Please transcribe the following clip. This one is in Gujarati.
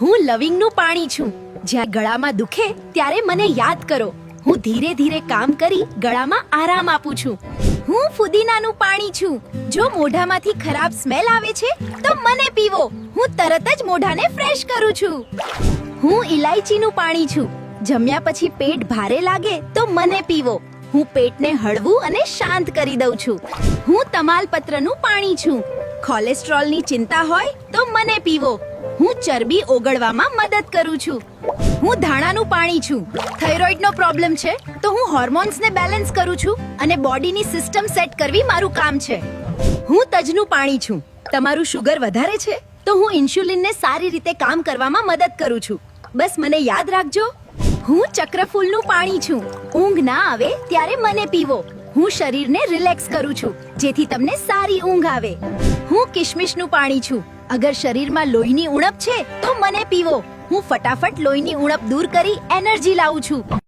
હું લવિંગનું પાણી છું. જ્યાં ગળામાં દુખે ત્યારે મને યાદ કરો. હું ધીરે ધીરે કામ કરી ગળામાં આરામ આપું છું. હું ફુદીનાનું પાણી છું. જો મોઢામાંથી ખરાબ સ્મેલ આવે છે તો મને પીવો. હું તરત જ મોઢાને ફ્રેશ કરું છું. હું ઇલાયચીનું પાણી છું. જમ્યા પછી પેટ ભારે લાગે તો મને પીવો. હું પેટને હળવું અને શાંત કરી દઉં છું. હું તમાલપત્રનું પાણી છું. કોલેસ્ટ્રોલની ચિંતા હોય તો મને પીવો. હું ચરબી ઓગળવામાં મદદ કરું છું. હું ધાણાનું પાણી છું. થાઇરોઇડનો પ્રોબ્લેમ છે તો હું હોર્મોન્સને બેલેન્સ કરું છું અને બોડીની સિસ્ટમ સેટ કરવી મારું કામ છે. હું તજનું પાણી છું. તમારું શુગર વધારે છે તો હું ઇન્સ્યુલિનને સારી રીતે કામ કરવામાં મદદ કરું છું. બસ મને યાદ રાખજો. હું ચક્રફૂલનું પાણી છું. ઊંઘ ના આવે ત્યારે મને પીવો. હું શરીરને રિલેક્સ કરું છું જેથી તમને સારી ઊંઘ આવે. હું કિશમિશનું પાણી છું. અગર શરીરમાં લોહીની ઉણપ છે તો મને પીવો. હું ફટાફટ લોહીની ઉણપ દૂર કરી એનર્જી લાવું છું.